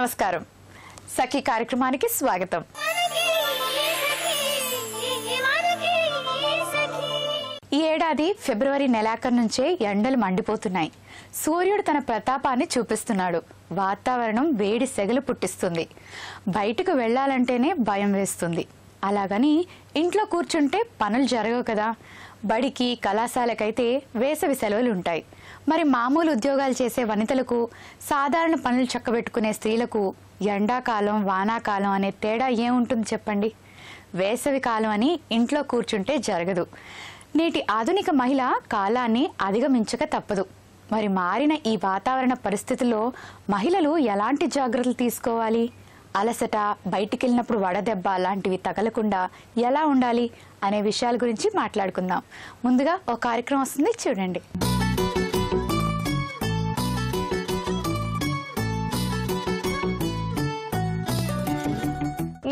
నమస్కారం సఖీ కార్యక్రమానికి స్వాగతం. ఈ ఏడాది ఫిబ్రవరి నెలాఖరు నుంచే ఎండలు మండిపోతున్నాయి. సూర్యుడు తన ప్రతాపాన్ని చూపిస్తున్నాడు. వాతావరణం వేడి సెగలు పుట్టిస్తుంది. బయటకు వెళ్లాలంటేనే భయం వేస్తుంది. అలాగని ఇంట్లో కూర్చుంటే పనులు జరగవు కదా. బడికి కళాశాలకైతే వేసవి సెలవులు ఉంటాయి. మరి మామూలు ఉద్యోగాలు చేసే వనితలకు, సాధారణ పనులు చక్కబెట్టుకునే స్త్రీలకు ఎండాకాలం వానాకాలం అనే తేడా ఏముంటుంది చెప్పండి. వేసవి కాలం అని ఇంట్లో కూర్చుంటే జరగదు. నేటి ఆధునిక మహిళ కాలాన్ని అధిగమించక తప్పదు. మరి మారిన ఈ వాతావరణ పరిస్థితుల్లో మహిళలు ఎలాంటి జాగ్రత్తలు తీసుకోవాలి? అలసట, బయటికెళ్ళినప్పుడు వడదెబ్బ లాంటివి తగలకుండా ఎలా ఉండాలి అనే విషయాల గురించి మాట్లాడుకుందాం. ముందుగా ఒక కార్యక్రమం వస్తుంది, చూడండి.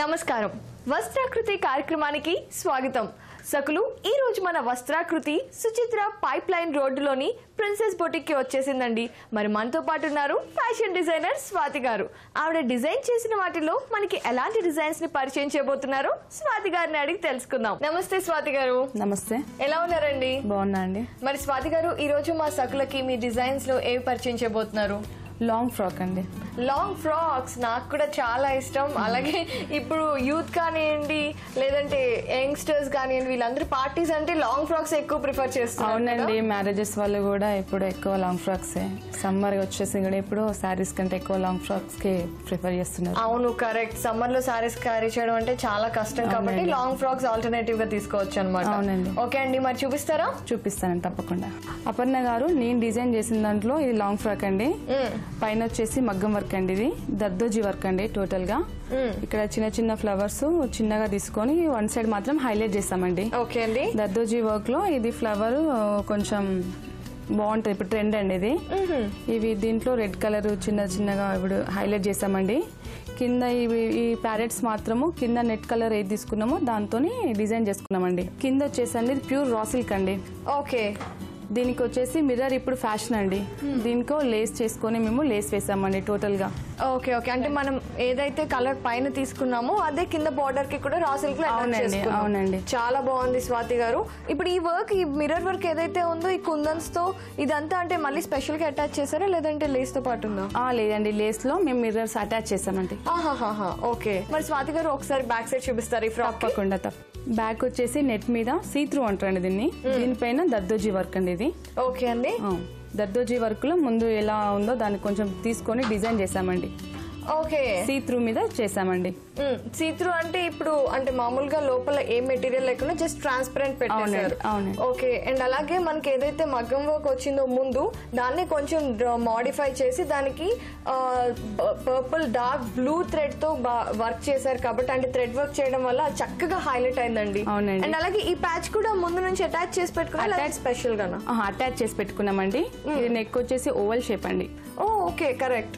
నమస్కారం, వస్త్రాకృతి కార్యక్రమానికి స్వాగతం. సకులు, ఈ రోజు మన వస్త్రాకృతి సుచిత్ర పైప్ లైన్ రోడ్డులోని ప్రిన్సెస్ బొటిక్ కి వచ్చేసిందండి. మరి మనతో పాటు ఉన్నారు ఫ్యాషన్ డిజైనర్ స్వాతి గారు. ఆవిడ డిజైన్ చేసిన వాటిలో మనకి ఎలాంటి డిజైన్స్ ని పరిచయం చేయబోతున్నారో స్వాతి గారిని అడిగి తెలుసుకుందాం. నమస్తే స్వాతి గారు. నమస్తే. ఎలా ఉన్నారండి? బాగున్నా అండి. మరి స్వాతి గారు, ఈ రోజు మా సకులకి మీ డిజైన్స్ లో ఏవి పరిచయం చేయబోతున్నారు? లాంగ్ ఫ్రాక్ అండి. లాంగ్ ఫ్రాక్స్ నాకు కూడా చాలా ఇష్టం. అలాగే ఇప్పుడు యూత్ కానివ్వండి, లేదంటే యంగ్స్టర్స్ కానివ్వండి, వీళ్ళందరూ పార్టీస్ అంటే లాంగ్ ఫ్రాక్స్ ఎక్కువ ప్రిఫర్ చేస్తున్నారు. అవునండి, మ్యారేజెస్ వాళ్ళు కూడా ఇప్పుడు ఎక్కువ లాంగ్ ఫ్రాక్స్. సమ్మర్ వచ్చేసి కూడా ఇప్పుడు శారీస్ కంటే ఎక్కువ లాంగ్ ఫ్రాక్స్ కి ప్రిఫర్ చేస్తున్నారు. అవును, కరెక్ట్. సమ్మర్ లో శారీస్ క్యారీ చేయడం అంటే చాలా కష్టం కాబట్టి లాంగ్ ఫ్రాక్స్ ఆల్టర్నేటివ్ గా తీసుకోవచ్చు అనమాట. అవునండి. ఓకే అండి, మరి చూపిస్తారా? చూపిస్తానండి తప్పకుండా. అపర్ణ గారు, నేను డిజైన్ చేసిన దాంట్లో ఇది లాంగ్ ఫ్రాక్ అండి. పైన వచ్చేసి మగ్గం వర్క్ అండి. ఇది దర్దోజీ వర్క్ అండి. టోటల్ గా ఇక్కడ చిన్న చిన్న ఫ్లవర్స్ చిన్నగా తీసుకొని వన్ సైడ్ మాత్రం హైలైట్ చేస్తామండి. ఓకే అండి. దర్దోజీ వర్క్ లో ఇది ఫ్లవర్ కొంచెం బాగుంటది, ఇప్పుడు ట్రెండ్ అండి ఇది. ఇవి దీంట్లో రెడ్ కలర్ చిన్న చిన్నగా ఇప్పుడు హైలైట్ చేసామండి. కింద ఈ ప్యారెట్స్ మాత్రము కింద నెట్ కలర్ ఏది తీసుకున్నామో దాంతో డిజైన్ చేసుకున్నామండి. కింద వచ్చేసండి ఇది ప్యూర్ రా సిల్క్ అండి. ఓకే. దీనికి వచ్చేసి మిర్రర్ ఇప్పుడు ఫ్యాషన్ అండి. దీనికో లేస్ చేసుకుని మేము లేస్ వేసామండి టోటల్ గా. ఓకే ఓకే, అంటే మనం ఏదైతే కలర్ పైన తీసుకున్నామో అదే కింద బార్డర్ కి కూడా రా సిల్క్ లో అటాచ్ చేసుకున్నాం. అవునండి, చాలా బాగుంది స్వాతి గారు. ఇప్పుడు ఈ వర్క్, ఈ మిర్రర్ వర్క్ ఏదైతే ఉందో ఈ కుందన్స్ తో ఇదంతా అంటే మళ్ళీ స్పెషల్ గా అటాచ్ చేశారా లేదంటే లేస్ తో పాటు ఉందా? లేదండి, లేస్ లో మేము మిర్రర్స్ అటాచ్ చేసామండి. ఓకే. మరి స్వాతి గారు ఒకసారి బ్యాక్ సైడ్ చూపిస్తారు ఈ ఫ్రాక్? తప్పకుండా. బ్యాక్ వచ్చేసి నెట్ మీద సీ త్రూ అంటారండి దీన్ని. దీనిపైన దర్దోజీ వర్క్ అండి ఇది. ఓకే అండి. దర్దోజీ వర్క్ లో ముందు ఎలా ఉందో దాన్ని కొంచెం తీసుకొని డిజైన్ చేసామండి. ఓకే. సీ త్రూ మీద చేసామండి. సీ త్రూ అంటే ఇప్పుడు అంటే మామూలుగా లోపల ఏ మెటీరియల్ లేకుండా జస్ట్ ట్రాన్స్పరెంట్ పెట్టేశారు. ఓకే. అండ్ అలాగే మనకి ఏదైతే మగ్గం వర్క్ వచ్చిందో ముందు దాన్ని కొంచెం మోడిఫై చేసి దానికి పర్పుల్ డార్క్ బ్లూ థ్రెడ్ తో వర్క్ చేశారు కాబట్టి అంటే థ్రెడ్ వర్క్ చేయడం వల్ల చక్కగా హైలైట్ అయిందండి. అండ్ అలాగే ఈ ప్యాచ్ కూడా ముందు నుంచి అటాచ్ చేసి పెట్టుకున్నాం స్పెషల్ గా అటాచ్ చేసి పెట్టుకున్నామండి. ఇది నెక్ వచ్చేసి ఓవల్ షేప్ అండి. Okay, correct.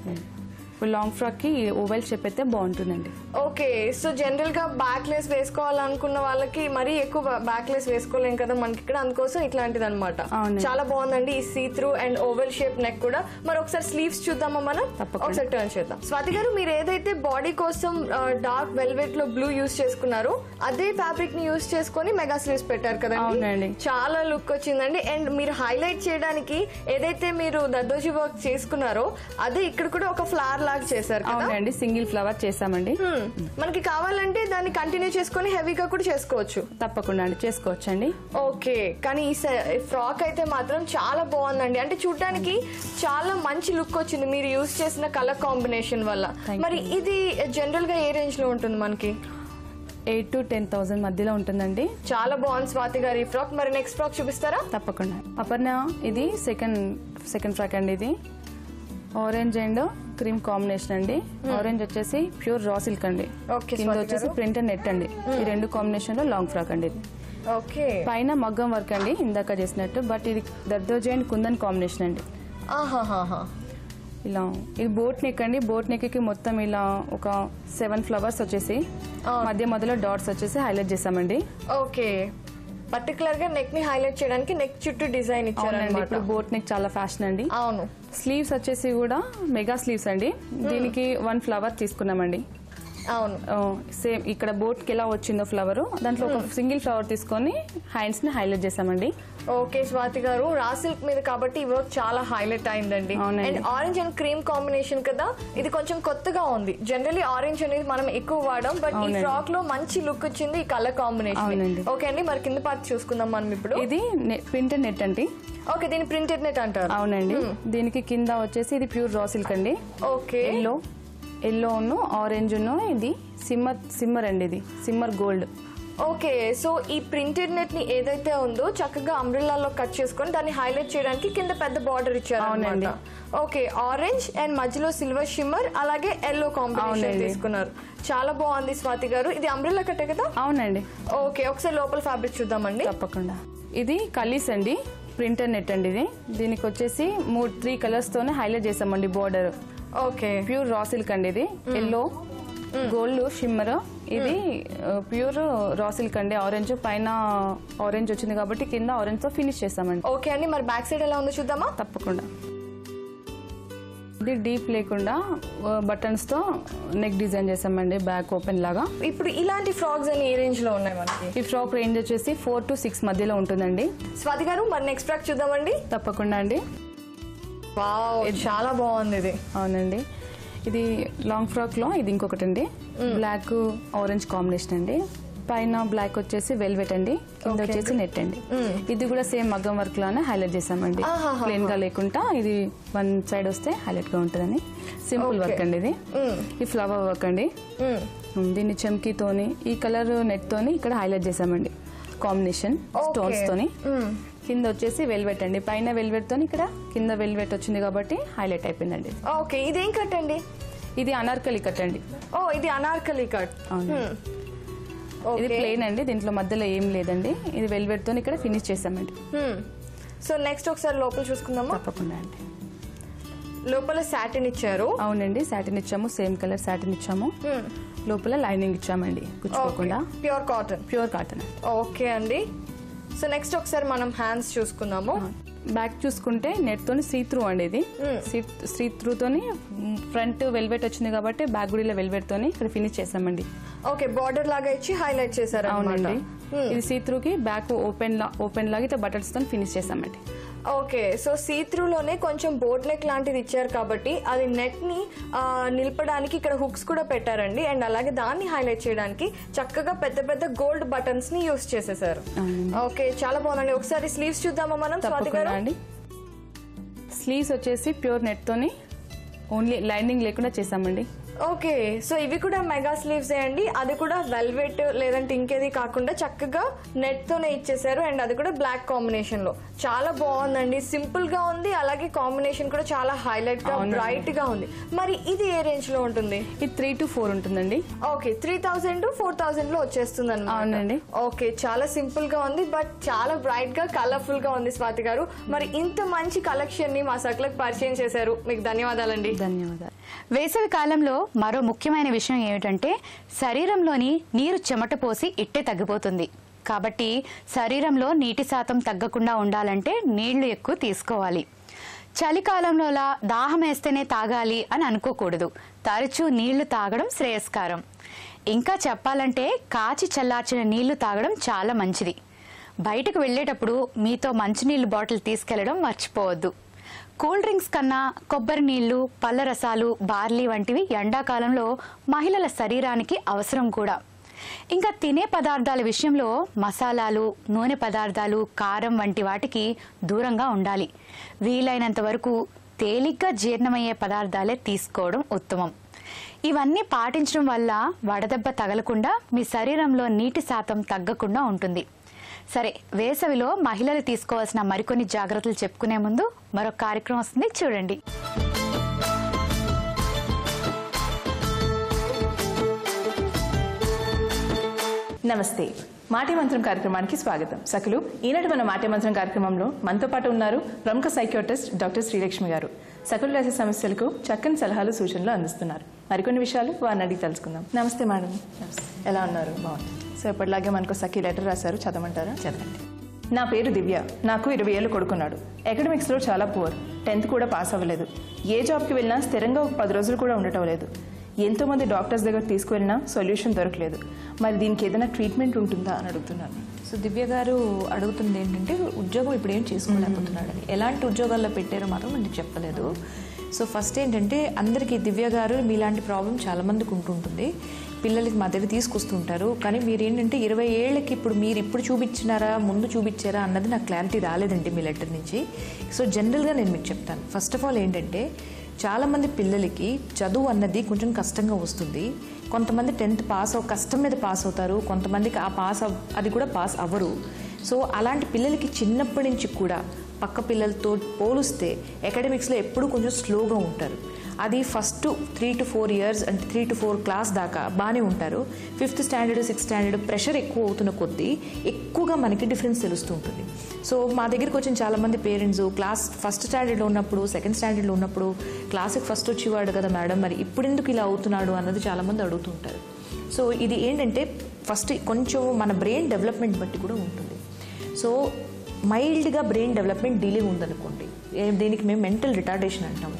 లాంగ్ ఫ్రాక్ కి ఓవెల్ షేప్ అయితే బాగుంటుందండి. ఓకే. సో జనరల్ గా బ్యాక్ లేస్ వేసుకోవాలనుకున్న వాళ్ళకి మరీ ఎక్కువ బ్యాక్ లేస్ వేసుకోలేం కదా మనకి ఇక్కడ, అందుకోసం ఇట్లాంటిది అనమాట. చాలా బాగుందండి ఈ see through and oval shape neck కూడా. మరి ఒకసారి స్లీవ్స్ చూద్దామా మనం? ఒకసారి టర్న్ చేద్దాం. స్వాతి గారు, మీరు ఏదైతే బాడీ కోసం డార్క్ వెల్వెట్ లో బ్లూ యూస్ చేసుకున్నారో అదే ఫ్యాబ్రిక్ ని యూస్ చేసుకుని మెగా స్లీవ్స్ పెట్టారు కదండి. చాలా లుక్ వచ్చిందండి. అండ్ మీరు హైలైట్ చేయడానికి ఏదైతే మీరు దర్దోజీ వర్క్ చేసుకున్నారో అదే ఇక్కడ కూడా ఒక ఫ్లవర్ లాగా చేశారు. అవునండి, సింగిల్ ఫ్లవర్ చేసామండి. మనకి కావాలంటే దాన్ని కంటిన్యూ చేసుకుని హెవీగా కూడా చేసుకోవచ్చు. తప్పకుండా అండి, చేసుకోవచ్చు అండి. ఓకే. కానీ ఈ ఫ్రాక్ అయితే మాత్రం చాలా బాగుందండి. అంటే చూడడానికి చాలా మంచి లుక్ వచ్చింది మీరు యూజ్ చేసిన కలర్ కాంబినేషన్ వల్ల. మరి ఇది జనరల్ గా ఏ రేంజ్ లో ఉంటుంది మనకి? 8,000 to 10,000 మధ్యలో ఉంటుందండి. చాలా బాగుంది స్వాతి గారు ఈ ఫ్రాక్. మరి నెక్స్ట్ ఫ్రాక్ చూపిస్తారా? తప్పకుండా. అపర్ణ, ఇది సెకండ్ ఫ్రాక్ అండి. ఇది ఆరెంజ్ అండ్ క్రీమ్ కాంబినేషన్ అండి. ఆరెంజ్ వచ్చేసి ప్యూర్ రా సిల్క్ అండి. కింద వచ్చేసి ప్రింట్ అండ్ నెట్ అండి. ఈ రెండు కాంబినేషన్ లో లాంగ్ ఫ్రాక్ అండి. ఓకే. పైన మగ్గం వర్క్ అండి ఇందాక చేసినట్టు, బట్ ఇది దర్దోజీ అండ్ కుందన్ కాంబినేషన్ అండి. ఇలా ఇది బోట్ నెక్ అండి. బోట్ నెక్ కి మొత్తం ఇలా ఒక 7 ఫ్లవర్స్ వచ్చేసి మధ్యలో డాట్స్ వచ్చేసి హైలైట్ చేసామండి. ఓకే. పర్టికులర్ గా నెక్ ని హైలైట్ చేయడానికి నెక్ చుట్టూ డిజైన్ ఇచ్చారు. ఇప్పుడు బోట్ నెక్ చాలా ఫ్యాషన్ అండి. అవును. స్లీవ్స్ వచ్చేసి కూడా మెగా స్లీవ్స్ అండి. దీనికి 1 ఫ్లవర్ తీసుకున్నామండి. అవును, సేమ్ ఇక్కడ బోట్ కి ఎలా వచ్చిందో ఫ్లవర్, దాంట్లో ఒక సింగిల్ ఫ్లవర్ తీసుకొని హ్యాండ్స్ ని హైలైట్ చేసామండి. ఓకే స్వాతి గారు, రా సిల్క్ మీద కాబట్టి ఈ వర్క్ చాలా హైలైట్ అయిందండి. And orange and cream combination కదా, ఇది కొంచెం కొత్తగా ఉంది. జనరల్లీ ఆరెంజ్ అనేది మనం ఎక్కువ వాడడం, బట్ ఈ ఫ్రాక్ లో మంచి లుక్ వచ్చింది ఈ కలర్ కాంబినేషన్. ఓకే అండి, మరి కింద పార్ట్ చూసుకుందాం మనం ఇప్పుడు. ఇది ప్రింటెడ్ నెట్ అండి. ఓకే, దీని ప్రింటెడ్ నెట్ అంటారు. అవునండి. దీనికి కింద వచ్చేసి ఇది ప్యూర్ రా సిల్క్ అండి. ఓకే, ఎల్లోను ఆరెంజ్, ఇది సిమ్మర్ అండి, ఇది సిమ్మర్ గోల్డ్. ఓకే, సో ఈ ప్రింటెడ్ నెట్ ని ఏదైతే ఉందో చక్కగా అంబ్రెల్లాలో కట్ చేసుకొని దాన్ని హైలైట్ చేయడానికి కింద పెద్ద బార్డర్ ఇచ్చారు. అవునండి. ఓకే, ఆరెంజ్ అండ్ మధ్యలో సిల్వర్ షిమ్మర్ అలాగే ఎల్లో కాంబినేషన్ తీసుకున్నారు. చాలా బాగుంది స్వాతి గారు. ఇది అంబ్రెల్లా కట్టే కదా? అవునండి. ఓకే, ఒకసారి లోపల ఫ్యాబ్రిక్ చూద్దామండి. తప్పకుండా. ఇది కలీస్ అండి, ప్రింటెడ్ నెట్ అండి. ఇది దీనికి వచ్చేసి 3 కలర్స్ తోనే హైలైట్ చేసామండి border. Okay, pure raw silk అండి. ఇది ఎల్లో, గోల్డ్, షిమ్మర్. ఇది ప్యూర్ రా సిల్క్ అండి. ఆరెంజ్ పైన ఆరెంజ్ వచ్చింది కాబట్టి కింద ఆరెంజ్ తో ఫినిష్ చేస్తామండి. ఓకే అండి, మరి బ్యాక్ సైడ్ ఎలా ఉందో చూద్దామా? తప్పకుండా. ఇది డీప్ లేకుండా బటన్స్ తో నెక్ డిజైన్ చేసామండి, బ్యాక్ ఓపెన్ లాగా. ఇప్పుడు ఇలాంటి ఫ్రాక్స్ అని ఏ రేంజ్ లో ఉన్నాయి మనకి? ఈ ఫ్రాక్ రేంజ్ వచ్చేసి 4 to 6 మధ్యలో ఉంటుందండి. స్వాతి గారు, మరి నెక్స్ట్ ఫ్రాక్ చూద్దామండి. తప్పకుండా అండి. వావ్, చాలా బాగుంది ఇది. అవునండి. ఇది లాంగ్ ఫ్రాక్ లో ఇది ఇంకొకటి అండి, బ్లాక్ ఆరెంజ్ కాంబినేషన్ అండి. పైన బ్లాక్ వచ్చేసి వెల్వెట్ అండి, కింద వచ్చేసి నెట్ అండి. ఇది కూడా సేమ్ మగ్గం వర్క్ లానే హైలైట్ చేసామండి. ప్లెయిన్ గా లేకుండా ఇది 1 సైడ్ వస్తే హైలైట్ గా ఉంటుందని సింపుల్ వర్క్ అండి. ఇది ఈ ఫ్లవర్ వర్క్ అండి. దీన్ని చెమ్కీతోని ఈ కలర్ నెట్ తోని ఇక్కడ హైలైట్ చేసామండి, కాంబినేషన్ స్టోన్స్ తోని. కింద వచ్చేసి వెల్వెట్ అండి, పైన వెల్వెట్ తోని ఇక్కడ కింద వెల్వెట్ వచ్చింది కాబట్టి హైలైట్ అయిపోయిందండి. ఓకే, ఇదేం కట్ అండి? ఇది అనార్కలి కట్ అండి. ఓ, ఇది అనార్కలి కట్. ఇది ప్లెయిన్ అండి, దీంట్లో మధ్యలో ఏం లేదండి. ఇది వెల్వెట్ తోని ఇక్కడ ఫినిష్ చేసామండి. సో నెక్స్ట్ ఒకసారి లోపల చూసుకుందాము. తప్పకుండా అండి. లోపల సాటిన్ ఇచ్చారు. అవునండి, సాటిన్ ఇచ్చాము, సేమ్ కలర్ సాటిన్ ఇచ్చాము. లోపల లైనింగ్ ఇచ్చామండి, కుచ్చుకోకుండా. Pure cotton. Pure cotton. Okay అండి. సో నెక్స్ట్ ఒకసారి మనం హ్యాండ్స్ చూసుకుందాము. బ్యాక్ చూసుకుంటే నెట్ తోని సీ త్రూ అండి. ఇది సీ త్రూ తోని ఫ్రంట్ వెల్వెట్ వచ్చింది కాబట్టి బ్యాక్ కూడా వెల్వెట్ తోని ఇక్కడ ఫినిష్ చేసామండి. ఓకే, బార్డర్ లాగా ఇచ్చి హైలైట్ చేశారు. అవునండి. ఇది సీ త్రూ కి బ్యాక్ ఓపెన్ లాగా ఇట్లా బటన్స్ తో ఫినిష్ చేసామండి. ఓకే, సో సీ త్రూ లోనే కొంచెం బోట్ నెక్ లాంటిది ఇచ్చారు కాబట్టి అది నెట్ ని నిలపడానికి ఇక్కడ హుక్స్ కూడా పెట్టారండి. అండ్ అలాగే దాన్ని హైలైట్ చేయడానికి చక్కగా పెద్ద పెద్ద గోల్డ్ బటన్స్ ని యూస్ చేసేసారు. ఓకే, చాలా బాగుందండి. ఒకసారి స్లీవ్స్ చూద్దామా మనం? అండి, స్లీవ్స్ వచ్చేసి ప్యూర్ నెట్ తోని ఓన్లీ లైనింగ్ లేకుండా చేసామండి. ఓకే, సో ఇవి కూడా మెగా స్లీవ్స్ అండి. అది కూడా వెల్వెట్ లేదంటే ఇంకేది కాకుండా చక్కగా నెట్ తోనే ఇచ్చేసారు. అండ్ అది కూడా బ్లాక్ కాంబినేషన్ లో చాలా బాగుందండి. సింపుల్ గా ఉంది, అలాగే కాంబినేషన్ కూడా చాలా హైలైట్ గా బ్రైట్ గా ఉంది. మరి ఇది ఏ రేంజ్ లో ఉంటుంది? ఇది 3 to 4 ఉంటుందండి. ఓకే, 3000 to 4000 లో వచ్చేస్తుంది అన్నమాట. అవునండి. ఓకే, చాలా సింపుల్ గా ఉంది, బట్ చాలా బ్రైట్ గా కలర్ఫుల్ గా ఉంది. స్వాతి గారు, మరి ఇంత మంచి కలెక్షన్ ని మా సర్కులకు పరిచయం చేశారు, మీకు ధన్యవాదాలండి. ధన్యవాదాలు. వేసవి కాలంలో మరో ముఖ్యమైన విషయం ఏమిటంటే శరీరంలోని నీరు చెమట పోసి ఇట్టే తగ్గిపోతుంది. కాబట్టి శరీరంలో నీటి శాతం తగ్గకుండా ఉండాలంటే నీళ్లు ఎక్కువ తీసుకోవాలి. చలికాలంలోలా దాహం వేస్తేనే తాగాలి అని అనుకోకూడదు. తరచూ నీళ్లు తాగడం శ్రేయస్కరం. ఇంకా చెప్పాలంటే కాచి చల్లార్చిన నీళ్లు తాగడం చాలా మంచిది. బయటకు వెళ్లేటప్పుడు మీతో మంచినీళ్లు బాటిల్ తీసుకెళ్లడం మర్చిపోవద్దు. కూల్ డ్రింక్స్ కన్నా కొబ్బరి నీళ్లు, పళ్ళ రసాలు, బార్లీ వంటివి ఎండాకాలంలో మహిళల శరీరానికి అవసరం కూడా. ఇంకా తినే పదార్థాల విషయంలో మసాలాలు, నూనె పదార్థాలు, కారం వంటి వాటికి దూరంగా ఉండాలి. వీలైనంత వరకు తేలిగ్గా జీర్ణమయ్యే పదార్థాలే తీసుకోవడం ఉత్తమం. ఇవన్నీ పాటించడం వల్ల వడదెబ్బ తగలకుండా మీ శరీరంలో నీటి శాతం తగ్గకుండా ఉంటుంది. సరే, వేసవిలో మహిళలు తీసుకోవాల్సిన మరికొన్ని జాగ్రత్తలు చెప్పుకునే ముందు మరొక కార్యక్రమం వస్తుంది, చూడండి. నమస్తే, మాటే మంత్రం కార్యక్రమానికి స్వాగతం. సకులు, ఈనాటి మన మాటే మంత్రం కార్యక్రమంలో మనతో పాటు ఉన్నారు ప్రముఖ సైకియాట్రిస్ట్ డాక్టర్ శ్రీలక్ష్మి గారు. సకులు రాసే సమస్యలకు చక్కని సలహాలు, సూచనలు అందిస్తున్నారు. మరికొన్ని విషయాలు వారిని అడిగి తెలుసుకుందాం. నమస్తే మేడం. ఎలా ఉన్నారు? బాగుంది. సో ఎప్పటిలాగే మనకు సఖీ లెటర్ రాశారు, చదవమంటారా? చదవండి. నా పేరు దివ్య. నాకు 20 ఏళ్ళు కొడుకున్నాడు. అకాడమిక్స్లో చాలా పూర్. 10th కూడా పాస్ అవ్వలేదు. ఏ జాబ్కి వెళ్ళినా స్థిరంగా ఒక 10 రోజులు కూడా ఉండటం లేదు. ఎంతోమంది డాక్టర్స్ దగ్గర తీసుకువెళ్ళినా సొల్యూషన్ దొరకలేదు. మరి దీనికి ఏదైనా ట్రీట్మెంట్ ఉంటుందా అని అడుగుతున్నాను. సో దివ్య గారు అడుగుతుంది ఏంటంటే ఉద్యోగం ఇప్పుడు ఏం చేసుకోలేకపోతున్నాడని. ఎలాంటి ఉద్యోగాల్లో పెట్టారో మాత్రం మనకి చెప్పలేదు. సో ఫస్ట్ ఏంటంటే అందరికీ దివ్య గారు మీలాంటి ప్రాబ్లం చాలా మందికి ఉంటుంటుంది. పిల్లలకి మా దగ్గర తీసుకొస్తుంటారు. కానీ మీరు ఏంటంటే 20 ఏళ్ళకి ఇప్పుడు మీరు ఇప్పుడు చూపించినారా ముందు చూపించారా అన్నది నాకు క్లారిటీ రాలేదండి మీ లెటర్ నుంచి. సో జనరల్గా నేను మీకు చెప్తాను. ఫస్ట్ ఆఫ్ ఆల్ ఏంటంటే చాలామంది పిల్లలకి చదువు అన్నది కొంచెం కష్టంగా వస్తుంది. కొంతమంది 10th పాస్ కష్టం మీద పాస్ అవుతారు, కొంతమందికి అది కూడా పాస్ అవ్వరు. సో అలాంటి పిల్లలకి చిన్నప్పటి నుంచి కూడా పక్క పిల్లలతో పోలిస్తే అకాడమిక్స్లో ఎప్పుడు కొంచెం స్లోగా ఉంటారు. అది ఫస్ట్ 3 to 4 years అంటే 3 to 4 క్లాస్ దాకా బాగానే ఉంటారు. 5th standard 6th standard pressure ఎక్కువ అవుతున్న కొద్దీ ఎక్కువగా మనకి డిఫరెన్స్ తెలుస్తూ ఉంటుంది. సో మా దగ్గరికి వచ్చిన చాలామంది పేరెంట్స్ క్లాస్ 1st స్టాండర్డ్లో ఉన్నప్పుడు 2nd స్టాండర్డ్లో ఉన్నప్పుడు క్లాస్కి ఫస్ట్ వచ్చేవాడు కదా మేడం, మరి ఇప్పుడు ఎందుకు ఇలా అవుతున్నాడు అన్నది చాలామంది అడుగుతుంటారు. సో ఇది ఏంటంటే ఫస్ట్ కొంచెం మన బ్రెయిన్ డెవలప్మెంట్ బట్టి కూడా ఉంటుంది. సో మైల్డ్గా బ్రెయిన్ డెవలప్మెంట్ డిలే ఉందనుకోండి, దీనికి మేము మెంటల్ రిటార్డేషన్ అంటాము.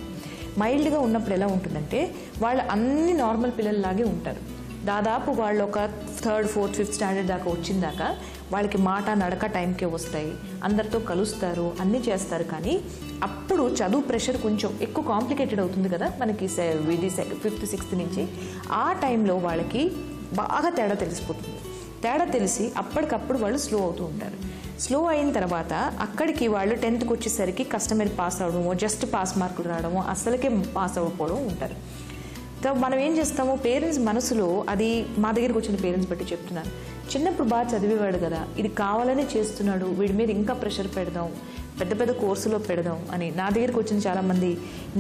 మైల్డ్గా ఉన్నప్పుడు ఎలా ఉంటుందంటే వాళ్ళు అన్ని నార్మల్ పిల్లల్లాగే ఉంటారు. దాదాపు వాళ్ళు ఒక 3rd 4th 5th స్టాండర్డ్ దాకా వచ్చిందాకా వాళ్ళకి మాట నడక టైంకే వస్తాయి, అందరితో కలుస్తారు, అన్నీ చేస్తారు. కానీ అప్పుడు చదువు ప్రెషర్ కొంచెం ఎక్కువ కాంప్లికేటెడ్ అవుతుంది కదా మనకి 5th 6th నుంచి. ఆ టైంలో వాళ్ళకి బాగా తేడా తెలిసిపోతుంది. తేడా తెలిసి అప్పటికప్పుడు వాళ్ళు స్లో అవుతూ ఉంటారు. స్లో అయిన తర్వాత అక్కడికి వాళ్ళు 10th వచ్చేసరికి కస్టమర్ పాస్ అవడమో జస్ట్ పాస్ మార్కులు రావడమో అస్సలకే పాస్ అవ్వకపోవడం ఉంటారు. మనం ఏం చేస్తాము, పేరెంట్స్ మనసులో అది మా దగ్గరికి వచ్చిన పేరెంట్స్ బట్టి చెప్తున్నాను, చిన్నప్పుడు బాగా చదివేవాడు కదా, ఇది కావాలనే చేస్తున్నాడు, వీడి మీద ఇంకా ప్రెషర్ పెడదాం, పెద్ద పెద్ద కోర్సులో పెడదాం అని. నా దగ్గరికి వచ్చిన చాలామంది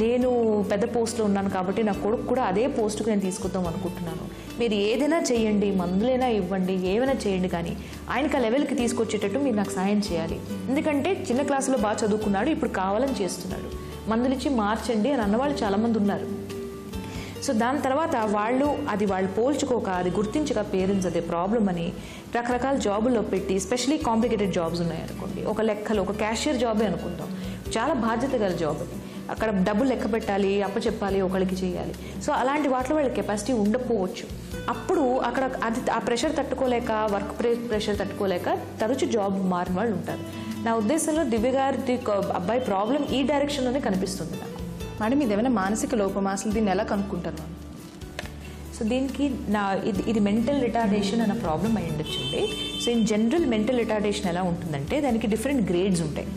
నేను పెద్ద పోస్ట్లో ఉన్నాను కాబట్టి నా కొడుకు కూడా అదే పోస్టుకు నేను తీసుకొద్దాం అనుకుంటున్నాను, మీరు ఏదైనా చేయండి, మందులైనా ఇవ్వండి, ఏమైనా చేయండి, కానీ ఆయనకి ఆ లెవెల్కి తీసుకొచ్చేటట్టు మీరు నాకు సాయం చేయాలి, ఎందుకంటే చిన్న క్లాసులో బాగా చదువుకున్నాడు, ఇప్పుడు కావాలని చేస్తున్నాడు, మందులు ఇచ్చి మార్చండి అని అన్నవాళ్ళు చాలామంది ఉన్నారు. సో దాని తర్వాత వాళ్ళు పోల్చుకోక అది గుర్తించక పేరెంట్స్ అదే ప్రాబ్లం అని రకరకాల జాబుల్లో పెట్టి, స్పెషలీ కాంప్లికేటెడ్ జాబ్స్ ఉన్నాయనుకోండి, ఒక లెక్కలో ఒక క్యాషియర్ జాబే అనుకుందాం, చాలా బాధ్యత గల జాబ్ అది, అక్కడ డబ్బులు లెక్క పెట్టాలి, అప్పచెప్పాలి, ఒకరికి చేయాలి. సో అలాంటి వాటిలో వాళ్ళ కెపాసిటీ ఉండకపోవచ్చు. అప్పుడు అక్కడ ఆ ప్రెషర్ తట్టుకోలేక, వర్క్ ప్రెషర్ తట్టుకోలేక తరచు జాబ్ మారిన వాళ్ళు ఉంటారు. నా ఉద్దేశంలో దివ్య గారి అబ్బాయి ప్రాబ్లం ఈ డైరెక్షన్లోనే కనిపిస్తుంది నాకు. మేడం ఇది ఏమైనా మానసిక లోపం, అసలు దీన్ని ఎలా కనుక్కుంటారు? సో దీనికి ఇది మెంటల్ రిటార్డేషన్ అన్న ప్రాబ్లం అయి ఉండొచ్చండి. So in general mental retardation ఎలా ఉంటుందంటే దానికి డిఫరెంట్ గ్రేడ్స్ ఉంటాయి.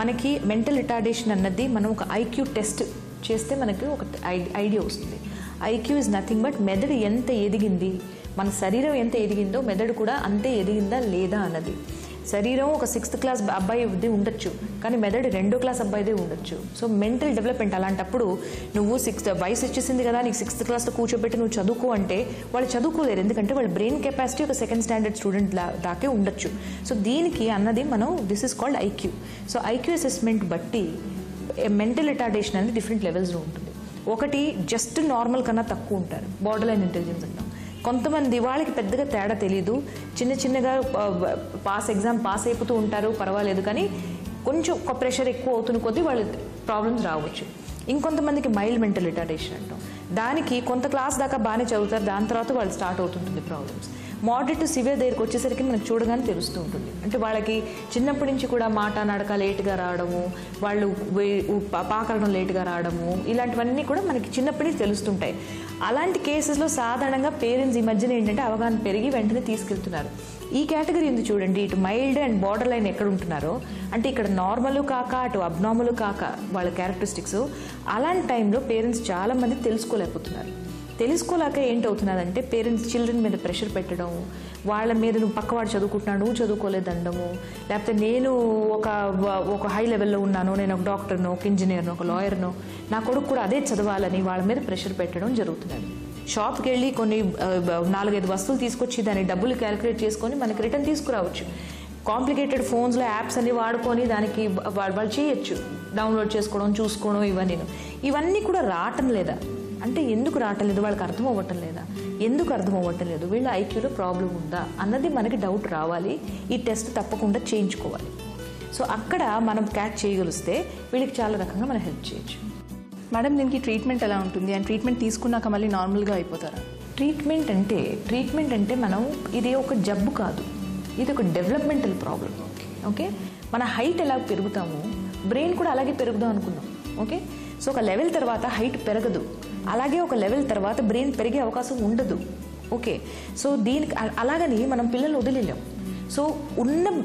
మనకి మెంటల్ రిటార్డేషన్ అన్నది మనం ఒక ఐక్యూ టెస్ట్ చేస్తే మనకి ఒక ఐడియా వస్తుంది. ఐక్యూ ఇస్ నథింగ్ బట్ మెదడు ఎంత ఎదిగింది, మన శరీరం ఎంత ఎదిగిందో మెదడు కూడా అంతే ఎదిగిందా లేదా అన్నది. శరీరం ఒక 6th క్లాస్ అబ్బాయిది ఉండొచ్చు, కానీ మెదడు 2వ క్లాస్ అబ్బాయిదే ఉండొచ్చు. సో మెంటల్ డెవలప్మెంట్ అలాంటప్పుడు నువ్వు వయసు వచ్చేసింది కదా, నీకు 6th క్లాస్లో కూర్చోబెట్టి నువ్వు చదువుకో అంటే వాళ్ళు చదువుకోలేరు, ఎందుకంటే వాళ్ళ బ్రెయిన్ కెపాసిటీ ఒక 2nd స్టాండర్డ్ స్టూడెంట్ దాకే ఉండొచ్చు. సో దీనికి అన్నది మనం this is called IQ. So IQ assessment బట్టి మెంటల్ రిటార్డేషన్ అనేది డిఫరెంట్ లెవెల్స్లో ఉంటుంది. ఒకటి జస్ట్ నార్మల్ కన్నా తక్కువ ఉంటారు, బార్డర్ లైన్ ఇంటెలిజెన్స్ అంటాం. కొంతమంది వాళ్ళకి పెద్దగా తేడా తెలీదు, చిన్నగా ఎగ్జామ్ పాస్ అయిపోతూ ఉంటారు, పర్వాలేదు, కానీ కొంచెం ప్రెషర్ ఎక్కువ అవుతున్న కొద్దీ వాళ్ళ ప్రాబ్లమ్స్ రావచ్చు. ఇంకొంతమందికి మైల్డ్ మెంటల్ రిటార్డేషన్ అంటాం. దానికి కొంత క్లాస్ దాకా బాగానే చదువుతారు, దాని తర్వాత వాళ్ళు స్టార్ట్ అవుతుంటుంది ప్రాబ్లమ్స్. మోడరేట్ టు సివియర్ దగ్గరికి వచ్చేసరికి మనకు చూడగానే తెలుస్తూ ఉంటుంది. అంటే వాళ్ళకి చిన్నప్పటి నుంచి కూడా మాట నడక లేటుగా రావడము, వాళ్ళు పాకడం లేటుగా రావడము, ఇలాంటివన్నీ కూడా మనకి చిన్నప్పటి నుంచి తెలుస్తుంటాయి. అలాంటి కేసెస్లో సాధారణంగా పేరెంట్స్ ఈ మధ్యన ఏంటంటే అవగాహన పెరిగి వెంటనే తీసుకెళ్తున్నారు. ఈ కేటగిరీ ఉంది చూడండి, ఇటు మైల్డ్ అండ్ బార్డర్ లైన్ ఎక్కడ ఉంటున్నారో, అంటే ఇక్కడ నార్మల్ కాక అటు అబ్నార్మల్ కాక వాళ్ళ క్యారెక్టరిస్టిక్స్, అలాంటి టైంలో పేరెంట్స్ చాలామంది తెలుసుకోలేకపోతున్నారు. తెలుసుకోలేక ఏంటవుతున్నదంటే పేరెంట్స్ చిల్డ్రన్ మీద ప్రెషర్ పెట్టడం, వాళ్ళ మీద నువ్వు పక్కవాడు చదువుకుంటున్నాడు నువ్వు చదువుకోలేదండము, లేకపోతే నేను ఒక హై లెవెల్లో ఉన్నాను, నేను ఒక డాక్టర్నో ఒక ఇంజనీర్నో ఒక లాయర్నో, నా కొడుకు కూడా అదే చదవాలని వాళ్ళ మీద ప్రెషర్ పెట్టడం జరుగుతున్నది. షాప్కి వెళ్ళి కొన్ని 4-5 వస్తువులు తీసుకొచ్చి దాని డబ్బులు క్యాలిక్యులేట్ చేసుకొని మనకి రిటర్న్ తీసుకురావచ్చు. కాంప్లికేటెడ్ ఫోన్స్లో యాప్స్ అన్ని వాడుకొని దానికి వాళ్ళు చేయొచ్చు, డౌన్లోడ్ చేసుకోవడం, చూసుకోవడం, ఇవన్నీ కూడా రావటం లేదా అంటే ఎందుకు రావటం లేదు, వాళ్ళకి అర్థం అవ్వటం లేదా, ఎందుకు అర్థం అవ్వట్లేదు, వీళ్ళ ఐక్యూలో ప్రాబ్లం ఉందా అన్నది మనకి డౌట్ రావాలి. ఈ టెస్ట్ తప్పకుండా చేయించుకోవాలి. సో అక్కడ మనం క్యాచ్ చేయగలిస్తే వీళ్ళకి చాలా రకంగా మనం హెల్ప్ చేయొచ్చు. మేడం దీనికి ట్రీట్మెంట్ ఎలా ఉంటుంది అండ్ ట్రీట్మెంట్ తీసుకున్నాక మళ్ళీ నార్మల్గా అయిపోతారా? ట్రీట్మెంట్ అంటే మనం ఇది ఒక జబ్బు కాదు, ఇది ఒక డెవలప్మెంటల్ ప్రాబ్లం. ఓకే, మన హైట్ ఎలా పెరుగుతామో బ్రెయిన్ కూడా అలాగే పెరుగుదాం అనుకున్నాం. ఓకే, సో ఒక లెవెల్ తర్వాత హైట్ పెరగదు, అలాగే ఒక లెవెల్ తర్వాత బ్రెయిన్ పెరిగే అవకాశం ఉండదు. ఓకే, సో దీనికి అలాగని మనం పిల్లల్ని వదిలేలేం. సో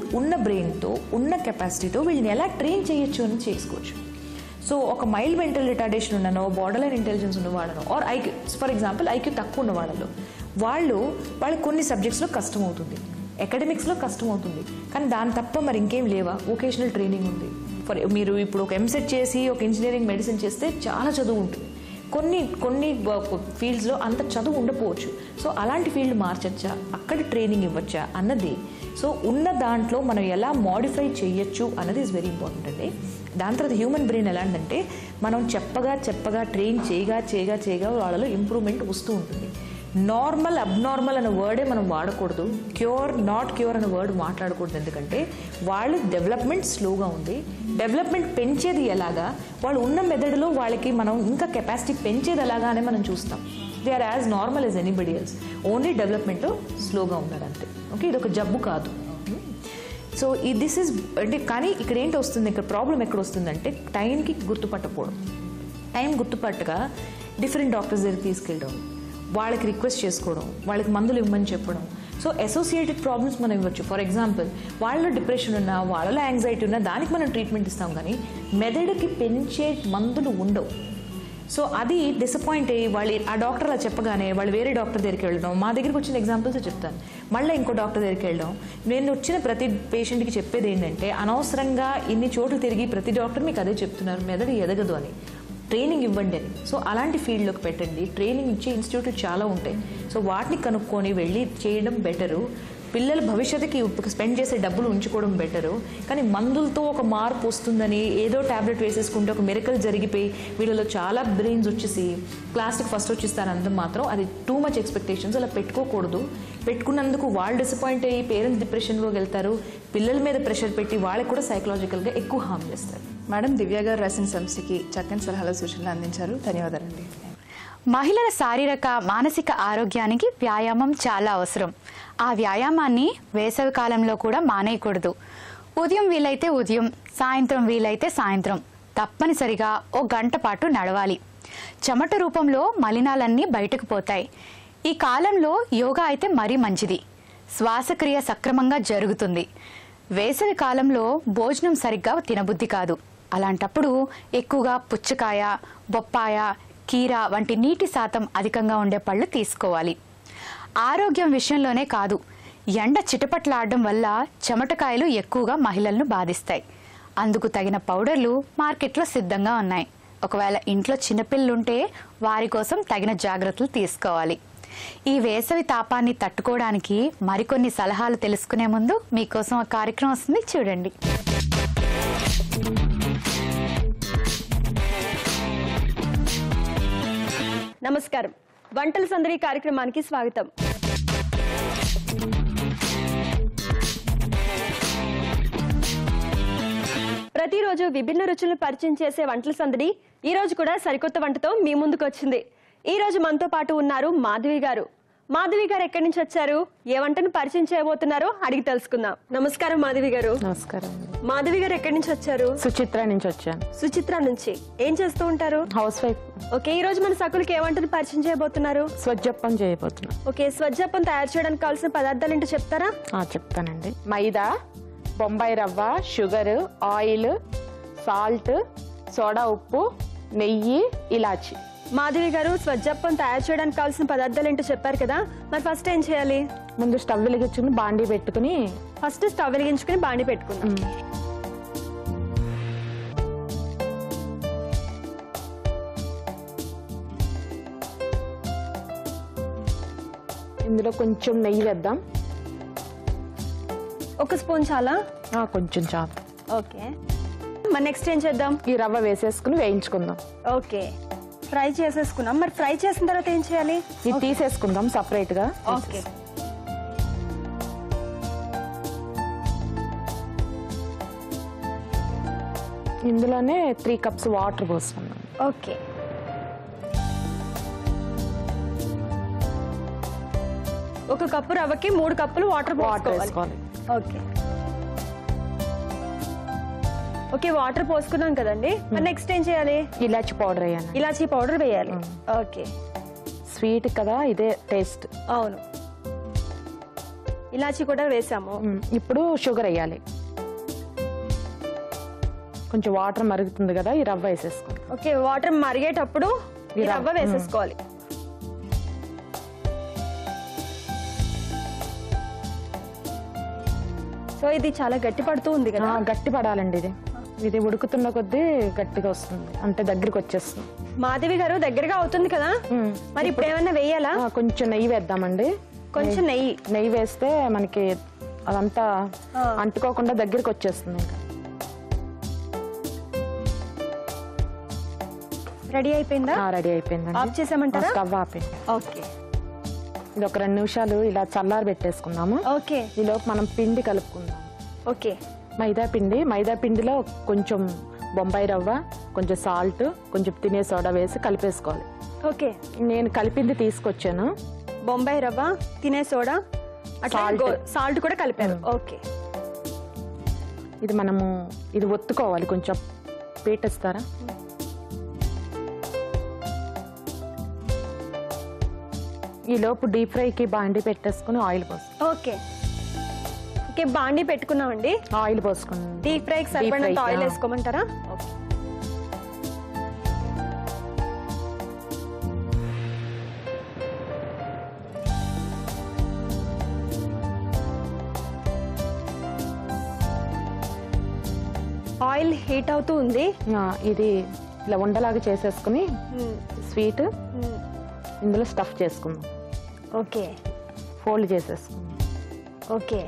ఉన్న బ్రెయిన్తో ఉన్న కెపాసిటీతో వీళ్ళని ఎలా ట్రైన్ చేయొచ్చు అని చేసుకోవచ్చు. సో ఒక మైల్డ్ మెంటల్ రిటార్డేషన్ ఉన్ననో, బార్డర్లైన్ ఇంటెలిజెన్స్ ఉన్న వాళ్ళనో, or IQ, for example IQ తక్కువ ఉన్న వాళ్ళలో వాళ్ళకి కొన్ని సబ్జెక్ట్స్లో కష్టం అవుతుంది, అకాడమిక్స్లో కష్టం అవుతుంది, కానీ దాని తప్ప మరి ఇంకేం లేవా? వొకేషనల్ ట్రైనింగ్ ఉంది. మీరు ఇప్పుడు ఒక ఎంసెట్ చేసి ఒక ఇంజనీరింగ్ మెడిసిన్ చేస్తే చాలా చదువు ఉంటుంది, కొన్ని ఫీల్డ్స్లో అంత చదువు ఉండకపోవచ్చు. సో అలాంటి ఫీల్డ్ మార్చచ్చా, అక్కడ ట్రైనింగ్ ఇవ్వచ్చా అన్నది. సో ఉన్న దాంట్లో మనం ఎలా మాడిఫై చేయొచ్చు అన్నది ఈజ్ వెరీ ఇంపార్టెంట్ అండి. దాని తర్వాత హ్యూమన్ బ్రెయిన్ ఎలాంటంటే మనం చెప్పగా ట్రైన్ చేయగా వాళ్ళలో ఇంప్రూవ్మెంట్ వస్తూ ఉంటుంది. నార్మల్ అబ్నార్మల్ అనే వర్డే మనం వాడకూడదు, క్యూర్ నాట్ క్యూర్ అనే వర్డ్ మాట్లాడకూడదు. ఎందుకంటే వాళ్ళు డెవలప్మెంట్ స్లోగా ఉంది. డెవలప్మెంట్ పెంచేది ఎలాగా, వాళ్ళు ఉన్న మెథడ్లో వాళ్ళకి మనం ఇంకా కెపాసిటీ పెంచేది ఎలాగా అని మనం చూస్తాం. They are as normal as anybody else, only డెవలప్మెంట్లో స్లోగా ఉన్నారంతే. ఓకే, ఇది ఒక జబ్బు కాదు. సో దిస్ ఇస్ అంటే, కానీ ఇక్కడ ఏంటి వస్తుంది, ఇక్కడ ప్రాబ్లం ఎక్కడ వస్తుందంటే టైంకి గుర్తుపట్టకపోవడం. టైం గుర్తుపట్టగా డిఫరెంట్ డాక్టర్స్ దగ్గరికి తీసుకెళ్ళడం, వాళ్ళకి రిక్వెస్ట్ చేసుకోవడం, వాళ్ళకి మందులు ఇవ్వమని చెప్పడం. సో అసోసియేటెడ్ ప్రాబ్లమ్స్ మనం ఇవ్వచ్చు. ఫర్ ఎగ్జాంపుల్ వాళ్ళలో డిప్రెషన్ ఉన్నా, వాళ్ళలో యాంగ్జైటీ ఉన్నా దానికి మనం ట్రీట్మెంట్ ఇస్తాం, కానీ మెదడుకి పెంచే మందులు ఉండవు. సో అది డిసప్పాయింట్ అయ్యి ఆ డాక్టర్ అలా చెప్పగానే వాళ్ళు వేరే డాక్టర్ దగ్గరికి వెళ్ళడం. మా దగ్గరికి వచ్చిన ఎగ్జాంపుల్స్ చెప్తాను. మళ్ళీ ఇంకో డాక్టర్ దగ్గరికి వెళ్ళడం. నేను వచ్చిన ప్రతి పేషెంట్కి చెప్పేది ఏంటంటే, అనవసరంగా ఇన్ని చోట్ల తిరిగి ప్రతి డాక్టర్ మీకు అదే చెప్తున్నారు, మెదడు ఎదగదు అని. ట్రైనింగ్ ఇవ్వండి అని. సో అలాంటి ఫీల్డ్లోకి పెట్టండి. ట్రైనింగ్ ఇచ్చే ఇన్స్టిట్యూట్లు చాలా ఉంటాయి. సో వాటిని కనుక్కొని వెళ్ళి చేయడం బెటరు. పిల్లల భవిష్యత్తుకి స్పెండ్ చేసే డబ్బులు ఉంచుకోవడం బెటరు. కానీ మందులతో ఒక మార్పు వస్తుందని ఏదో ట్యాబ్లెట్ వేసేసుకుంటే ఒక మిరకల్ జరిగిపోయి వీళ్ళలో చాలా బ్రెయిన్స్ వచ్చేసి క్లాస్కి ఫస్ట్ వచ్చిస్తారంత మాత్రం అది టూ మచ్ ఎక్స్పెక్టేషన్స్ అలా పెట్టుకోకూడదు. పెట్టుకున్నందుకు వాళ్ళు డిసప్పాయింట్ అయ్యి పేరెంట్స్ డిప్రెషన్లోకి వెళ్తారు. పిల్లల మీద ప్రెషర్ పెట్టి వాళ్ళకి కూడా సైకలాజికల్గా ఎక్కువ హార్మ్ చేస్తారు. మేడం, దివ్య గారు రాసిన సమస్యకి చక్కని సలహాల సూచనలు అందించారు. ధన్యవాదాలండి. మహిళల శారీరక మానసిక ఆరోగ్యానికి వ్యాయామం చాలా అవసరం. ఆ వ్యాయామాన్ని వేసవి కాలంలో కూడా మానేయకూడదు. ఉదయం వీలైతే ఉదయం, సాయంత్రం వీలైతే సాయంత్రం తప్పనిసరిగా ఓ గంట పాటు నడవాలి. చెమట రూపంలో మలినాలన్నీ బయటకు పోతాయి. ఈ కాలంలో యోగా అయితే మరీ మంచిది. శ్వాసక్రియ సక్రమంగా జరుగుతుంది. వేసవి కాలంలో భోజనం సరిగ్గా తినబుద్ధి కాదు. అలాంటప్పుడు ఎక్కువగా పుచ్చకాయ, బొప్పాయ, కీర వంటి నీటి శాతం అధికంగా ఉండే పళ్ళు తీసుకోవాలి. ఆరోగ్యం విషయంలోనే కాదు, ఎండ చిటపట్లాడడం వల్ల చెమటకాయలు ఎక్కువగా మహిళలను బాధిస్తాయి. అందుకు తగిన పౌడర్లు మార్కెట్లో సిద్ధంగా ఉన్నాయి. ఒకవేళ ఇంట్లో చిన్నపిల్లలుంటే వారి కోసం తగిన జాగ్రత్తలు తీసుకోవాలి. ఈ వేసవి తాపాన్ని తట్టుకోవడానికి మరికొన్ని సలహాలు తెలుసుకునే ముందు మీకోసం ఒక కార్యక్రమం వస్తుంది, చూడండి. నమస్కారం, వంటల సందడి కార్యక్రమానికి స్వాగతం. ప్రతిరోజు విభిన్న రుచులను పరిచయం చేసే వంటల సందడి ఈ రోజు కూడా సరికొత్త వంటతో మీ ముందుకు వచ్చింది. ఈ రోజు మనతో పాటు ఉన్నారు మాధవి గారు. మాధవి గారు ఎక్కడి నుంచి వచ్చారు, ఏ వంటను పరిచయం చేయబోతున్నారో అడిగి తెలుసుకుందాం. నమస్కారం మాధవి గారు. నమస్కారం. మాధవి గారు ఎక్కడి నుంచి వచ్చారు? సుచిత్ర నుంచి వచ్చాను. సుచిత్ర నుంచి. ఏం చేస్తూ ఉంటారు? House wife. ఓకే, ఈ రోజు మన సకులకి ఏ వంటను పరిచయం చేయబోతున్నారు? స్వజ్జప్పం చేయబోతున్నా. ఓకే, స్వజ్జప్పం తయారు చేయడానికి కావాల్సిన పదార్థాలు ఏంటో చెప్తారా? చెప్తానండి. మైదా, బొంబాయి రవ్వ, షుగర్, ఆయిల్, సాల్ట్, సోడా ఉప్పు, నెయ్యి, ఇలాచి. మాధవి గారు, స్వజ్జప్పం తయారు చేయడానికి కావాల్సిన పదార్థాలు ఏంటో చెప్పారు కదా, మరి ఫస్ట్ ఏం చేయాలి? ముందు స్టవ్ వెలిగించుకుని బాండీ పెట్టుకుని ఫస్ట్ స్టవ్ వెలిగించుకుని బాండీ పెట్టుకున్నాం. ఇందులో కొంచెం నెయ్యి వేద్దాం. ఒక స్పూన్ చాలా? కొంచెం చాలు. ఓకే, మరి నెక్స్ట్ ఏం చేద్దాం? ఈ రవ్వ వేసేసుకుని వేయించుకుందాం. ఓకే, ఫ్రై చేసేసుకున్నాం. మరి ఫ్రై చేసిన తర్వాత ఏం చేయాలి? ఇది తీసేసుకుందాం సపరేట్ గా. ఓకే. ఇందులోనే 3 కప్స్ వాటర్ పోసుకుందాం. ఓకే. ఒక కప్పు రవ్వకి 3 కప్పులు వాటర్ వేసుకోవాలి. ఓకే ఓకే, వాటర్ పోసుకున్నాం కదండి. మరి నెక్స్ట్ ఏం చేయాలి? ఇలాచి పౌడర్ వేయాలి. ఇలాచీ పౌడర్ వేయాలి. ఓకే. స్వీట్ కదా, ఇదే టేస్ట్. అవును, ఇలాచీ కూడా వేసాము. ఇప్పుడు షుగర్ వేయాలి. కొంచెం వాటర్ మరుగుతుంది కదా, ఈ రవ్వ వేసేసుకోండి. ఓకే, వాటర్ మరిగేటప్పుడు ఈ రవ్వ వేసేసుకోవాలి. సో ఇది చాలా గట్టి పడుతూ ఉంది కదా? గట్టి పడాలండి. ఇది ఉడుకుతున్న కొద్దీ గట్టిగా వస్తుంది, అంటే దగ్గరికి వచ్చేస్తుంది. మాధవి గారు దగ్గరగా అవుతుంది కదా, మరి ఇప్పుడు ఏమన్నా వేయాలా? కొంచెం నెయ్యి వేద్దామండి. కొంచెం నెయ్యి వేస్తే మనకి అదంతా అంటుకోకుండా దగ్గరికి వచ్చేస్తుంది. ఇంకా రెడీ అయిపోయిందా? రెడీ అయిపోయింది. ఆఫ్ చేసామంటారా? స్టవ్ ఆపేయండి. ఓకే. ఇది ఒక 2 నిమిషాలు ఇలా చల్లారి పెట్టేసుకుందాము. ఓకే. ఈలోపు మనం పిండి కలుపుకుందాం. ఓకే. మైదా పిండిలో కొంచెం బొంబాయి రవ్వ, కొంచెం సాల్ట్, కొంచెం తినే సోడా వేసి కలిపేసుకోవాలి. ఓకే. నేను కలిపింది తీసుకొచ్చాను. బొంబాయి రవ్వ, తినే సోడా, సాల్ట్ కూడా కలిపారు. ఓకే. ఇది మనము ఒత్తుకోవాలి. కొంచెం పీటేస్తారా? ఈ లోపు డీప్ ఫ్రైకి బాండి పెట్టేసుకుని ఆయిల్ పోసుకో. ఓకే ఓకే, బాండి పెట్టుకున్నామండి. ఆయిల్ పోసుకున్నాం. డీప్ ఫ్రైకి సరిపడినంత ఆయిల్ వేసుకోమంటారా? ఓకే. ఆయిల్ హీట్ అవుతూ ఉంది. ఇది ఇలా ఉండలాగా చేసేసుకుని స్వీట్ ఇందులో స్టఫ్ చేసుకుందాం. ఓకే. ఫోల్డ్ చేసేసుకుందాం. ఓకే,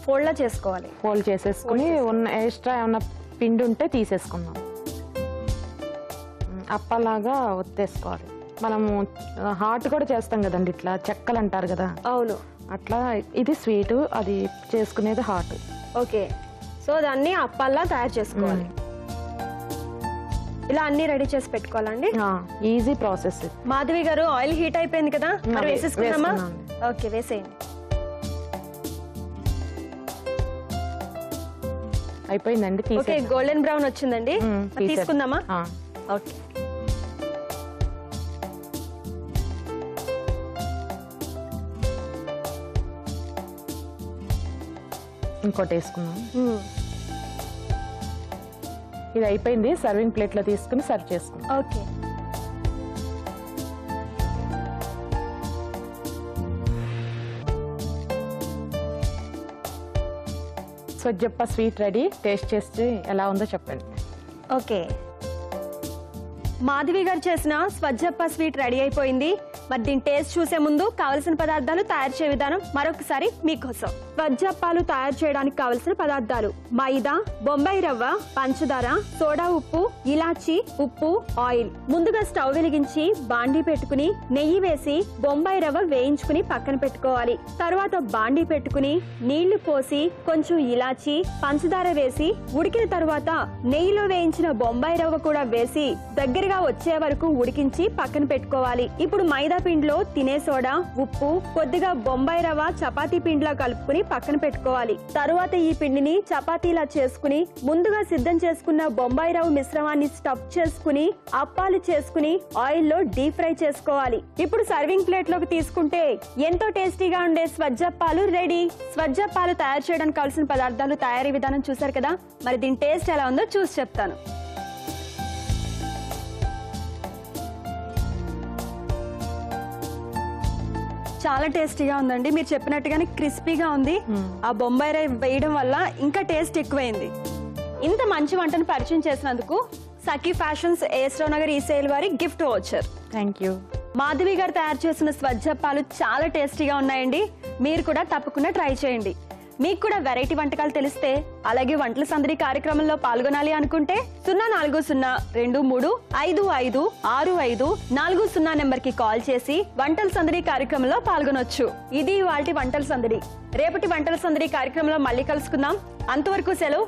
ఫోల్డ్లా చేసుకోవాలి. ఫోల్డ్ చేసేసుకుని ఉన్న ఎక్స్ట్రా ఏమన్నా పిండి ఉంటే తీసేసుకుందాం. అప్పలాగా ఒత్తేసుకోవాలి. మనము హాట్ కూడా చేస్తాం కదండి, ఇట్లా చెక్కలు అంటారు కదా. అవును. అట్లా ఇది స్వీట్, అది చేసుకునేది హాట్. ఓకే, సో దాన్ని అప్పాల్లా తయారు చేసుకోవాలి. ఇలా అన్ని రెడీ చేసి పెట్టుకోవాలండి. Easy process. మాధవి గారు, ఆయిల్ హీట్ అయిపోయింది కదా, మరి వేసేసుకున్నామా? ఓకే, వేసేయండి. అయిపోయిందండి. ఓకే, గోల్డెన్ బ్రౌన్ వచ్చిందండి. తీసుకుందామా? ఓకే. ఇంకోటి వేసుకుందాం. ఇది అయిపోయింది. సర్వింగ్ ప్లేట్ లో తీసుకుని సర్వ్ చేసుకుందాం. ఓకే. స్వజ్జప్ప స్వీట్ రెడీ. టేస్ట్ చేసి ఎలా ఉందో చెప్పండి. ఓకే, మాధవి గారు చేసిన స్వజ్జప్ప స్వీట్ రెడీ అయిపోయింది. మరి దీని టేస్ట్ చూసే ముందు కావలసిన పదార్థాలు, తయారు చేసే విధానం మరొకసారి మీకోసం. స్వజ్జప్పాలు తయారు చేయడానికి కావలసిన పదార్థాలు: మైదా, బొంబాయి రవ్వ, పంచదార, సోడా ఉప్పు, ఇలాచి, ఉప్పు, ఆయిల్. ముందుగా స్టవ్ వెలిగించి బాండీ పెట్టుకుని నెయ్యి వేసి బొంబాయి రవ్వ వేయించుకుని పక్కన పెట్టుకోవాలి. తర్వాత బాండీ పెట్టుకుని నీళ్లు పోసి కొంచెం ఇలాచి, పంచదార వేసి ఉడికిన తర్వాత నెయ్యిలో వేయించిన బొంబాయి రవ్వ కూడా వేసి దగ్గరగా వచ్చే వరకు ఉడికించి పక్కన పెట్టుకోవాలి. ఇప్పుడు మైదా పిండిలో తినే సోడా, ఉప్పు, కొద్దిగా బొంబాయి రవ్వ చపాతీ పిండిలా కలుపుకుని పక్కన పెట్టుకోవాలి. తరువాత ఈ పిండిని చపాతీలా చేసుకుని ముందుగా సిద్ధం చేసుకున్న బొంబాయి రవ్వ మిశ్రమాన్ని స్టఫ్ చేసుకుని అప్పాలు చేసుకుని ఆయిల్లో డీప్ ఫ్రై చేసుకోవాలి. ఇప్పుడు సర్వింగ్ ప్లేట్ లోకి తీసుకుంటే ఎంతో టేస్టీగా ఉండే స్వజ్జప్పాలు రెడీ. స్వజ్జప్పాలు తయారు చేయడానికి కావాల్సిన పదార్థాలు, తయారీ విధానం చూసారు కదా. మరి దీని టేస్ట్ ఎలా ఉందో చూసి చెప్తాను. చాలా టేస్టీగా ఉందండి. మీరు చెప్పినట్టుగానే క్రిస్పీగా ఉంది. ఆ బొంబాయి రవ్వ వేయడం వల్ల ఇంకా టేస్ట్ ఎక్కువైంది. ఇంత మంచి వంటను పరిచయం చేసినందుకు సఖీ ఫ్యాషన్స్, ఏస్రో నగర్ ఈసేల్ వారి gift voucher. Thank you. Madhavi గారు తయారు చేసిన స్వజ్జప్పాలు చాలా టేస్టీగా ఉన్నాయండి. మీరు కూడా తప్పకుండా ట్రై చేయండి. మీకు కూడా వెరైటీ వంటకాలు తెలిస్తే అలాగే వంటల సందడి కార్యక్రమంలో పాల్గొనాలి అనుకుంటే 040-23-55-65-45-40 నెంబర్ కి కాల్ చేసి వంటల సందడి కార్యక్రమంలో పాల్గొనొచ్చు. ఇది ఇవాల్టి వంటల సందడి. రేపటి వంటల సందడి కార్యక్రమంలో మళ్ళీ కలుసుకుందాం. అంతవరకు సెలవు.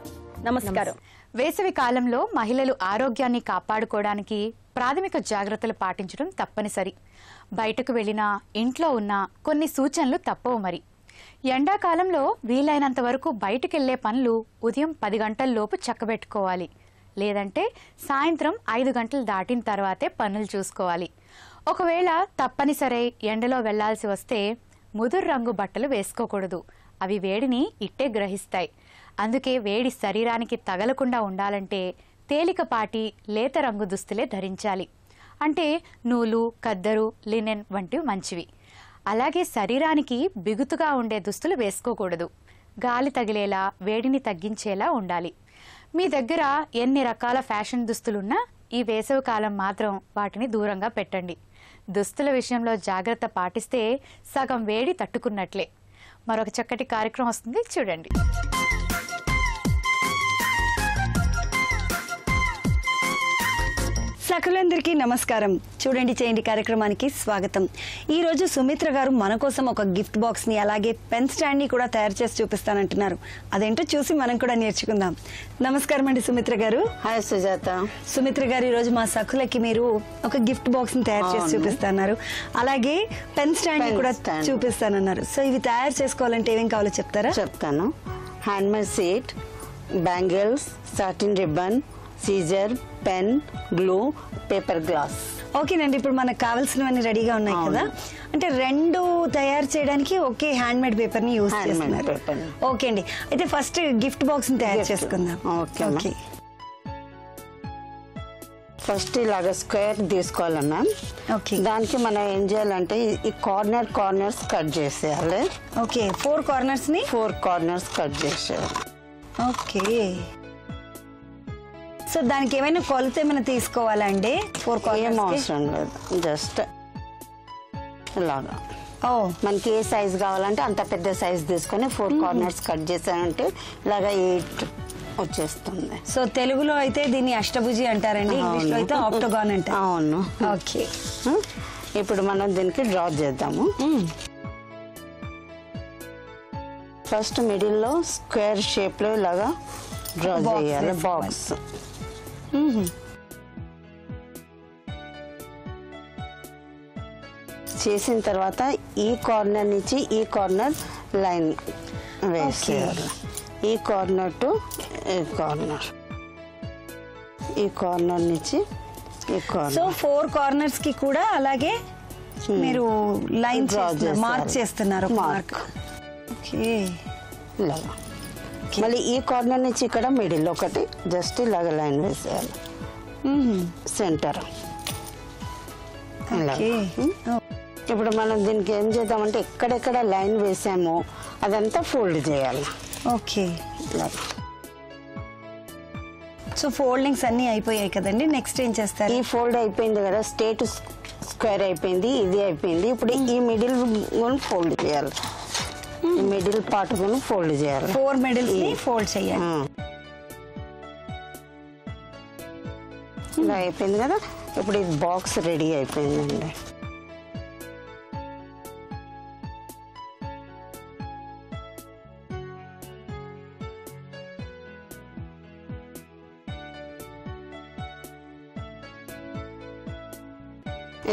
నమస్కారం. వేసవి కాలంలో మహిళలు ఆరోగ్యాన్ని కాపాడుకోవడానికి ప్రాథమిక జాగ్రత్తలు పాటించడం తప్పనిసరి. బయటకు వెళ్ళినా ఇంట్లో ఉన్నా కొన్ని సూచనలు తప్పవు. మరి ఎండాకాలంలో వీలైనంత వరకు బయటకెళ్లే పనులు ఉదయం 10 గంటల లోపు చక్కబెట్టుకోవాలి. లేదంటే సాయంత్రం 5 గంటలు దాటిన తర్వాతే పనులు చూసుకోవాలి. ఒకవేళ తప్పనిసరి ఎండలో వెళ్లాల్సి వస్తే ముదురు రంగు బట్టలు వేసుకోకూడదు. అవి వేడిని ఇట్టే గ్రహిస్తాయి. అందుకే వేడి శరీరానికి తగలకుండా ఉండాలంటే తేలికపాటి లేత రంగు దుస్తులే ధరించాలి. అంటే నూలు, ఖద్దరు, లినెన్ వంటివి మంచివి. అలాగే శరీరానికి బిగుతుగా ఉండే దుస్తులు వేసుకోకూడదు. గాలి తగిలేలా, వేడిని తగ్గించేలా ఉండాలి. మీ దగ్గర ఎన్ని రకాల ఫ్యాషన్ దుస్తులున్నా ఈ వేసవి కాలం మాత్రం వాటిని దూరంగా పెట్టండి. దుస్తుల విషయంలో జాగ్రత్త పాటిస్తే సగం వేడి తట్టుకున్నట్లే. మరొక చక్కటి కార్యక్రమం వస్తుంది, చూడండి. సకలందరికీ నమస్కారం. చూడండి చేయండి కార్యక్రమానికి స్వాగతం. ఈ రోజు సుమిత్ర గారు మన కోసం ఒక గిఫ్ట్ బాక్స్ ని అలాగే పెన్ స్టాండ్ ని కూడా తయారు చేసి చూపిస్తానంటున్నారు. అదేంటో చూసి మనం కూడా నేర్చుకుందాం. నమస్కారం అండి సుమిత్ర గారు. హాయ్ సుజాత. సుమిత్ర గారు, ఈ రోజు మా సఖులకి మీరు ఒక గిఫ్ట్ బాక్స్ ని తయారు చేసి చూపిస్తున్నారు. అలాగే పెన్ స్టాండ్ ని కూడా చూపిస్తానన్నారు. సో ఇవి తయారు చేసుకోవాలంటే ఏమేం కావాలో చెప్తారా? చెప్తాను. Handmade sheet, bangles, satin ribbon, scissor, pen, glue, paper glass. ఓకేనండి, ఇప్పుడు మనకు కావాల్సినవన్నీ రెడీగా ఉన్నాయి కదా. అంటే రెండు తయారు చేయడానికి ఒకే హ్యాండ్ మేడ్ పేపర్ ని యూజ్ చేస్తున్నారు. ఓకే అండి, అయితే ఫస్ట్ గిఫ్ట్ బాక్స్ ని తయారు చేసుకుందాం. ఓకే. ఫస్ట్ ఇలాగ స్క్వేర్ తీసుకోవాలన్నా. ఓకే, దానికి మనం ఏం చేయాలంటే ఈ కార్నర్స్ కట్ చేసేయాలి. ఓకే, 4 కార్నర్స్ ని 4 కార్నర్స్ కట్ చేసేయాలి. ఓకే, సో దానికి ఏమైనా కొలత ఏమైనా తీసుకోవాలండి? 4 ఏం కార్నర్స్ అవసరం లేదు, జస్ట్ ఇలాగా మనకి ఏ సైజ్ కావాలంటే అంత పెద్ద సైజ్ తీసుకొని 4 కార్నర్స్ కట్ చేసామంటే ఇలాగా 8 వచ్చేస్తుంది. సో తెలుగులో అయితే దీన్ని అష్టభుజి అంటారండి, ఇంగ్లీష్ లో అయితే ఆక్టోగాన్ అంటారు. అవును. ఓకే, ఇప్పుడు మనం దీనికి డ్రా చేద్దాము. ఫస్ట్ మిడిల్ లో స్క్వేర్ షేప్ లో ఇలాగా డ్రా చేయాలి బాక్స్. చేసిన తర్వాత ఈ కార్నర్ నుంచి ఈ కార్నర్ లైన్ వేసేయాలి. ఈ కార్నర్ టు ఈ కార్నర్, ఈ కార్నర్ నుంచి ఈ కార్నర్. సో 4 కార్నర్స్ కి కూడా అలాగే మీరు లైన్ మార్క్ చేస్తున్నారు. మార్క్. ఓకే, ఇలాగా. మళ్ళీ ఈ కార్నర్ నుంచి ఇక్కడ మిడిల్ ఒకటి జస్ట్ ఇలాగ లైన్ వేసేయాలి. సెంటర్. ఇప్పుడు మనం దీనికి ఏం చేద్దామంటే ఎక్కడెక్కడ లైన్ వేసామో అదంతా ఫోల్డ్ చేయాలి. ఓకే, సో ఫోల్డింగ్స్ అన్ని అయిపోయాయి కదండి. నెక్స్ట్ ఏం చేస్తారు? ఈ ఫోల్డ్ అయిపోయింది కదా, స్ట్రేట్ స్క్వేర్ అయిపోయింది, ఇది అయిపోయింది. ఇప్పుడు ఈ మిడిల్ ఫోల్డ్ చేయాలి. మిడిల్ పార్ట్ ఫోల్డ్ చేయాలి. 4 మిడిల్స్ ని ఫోల్డ్ చేయాలి. ఇలా అయిపోయింది కదా. ఇప్పుడు ఈ బాక్స్ రెడీ అయిపోయిందండి.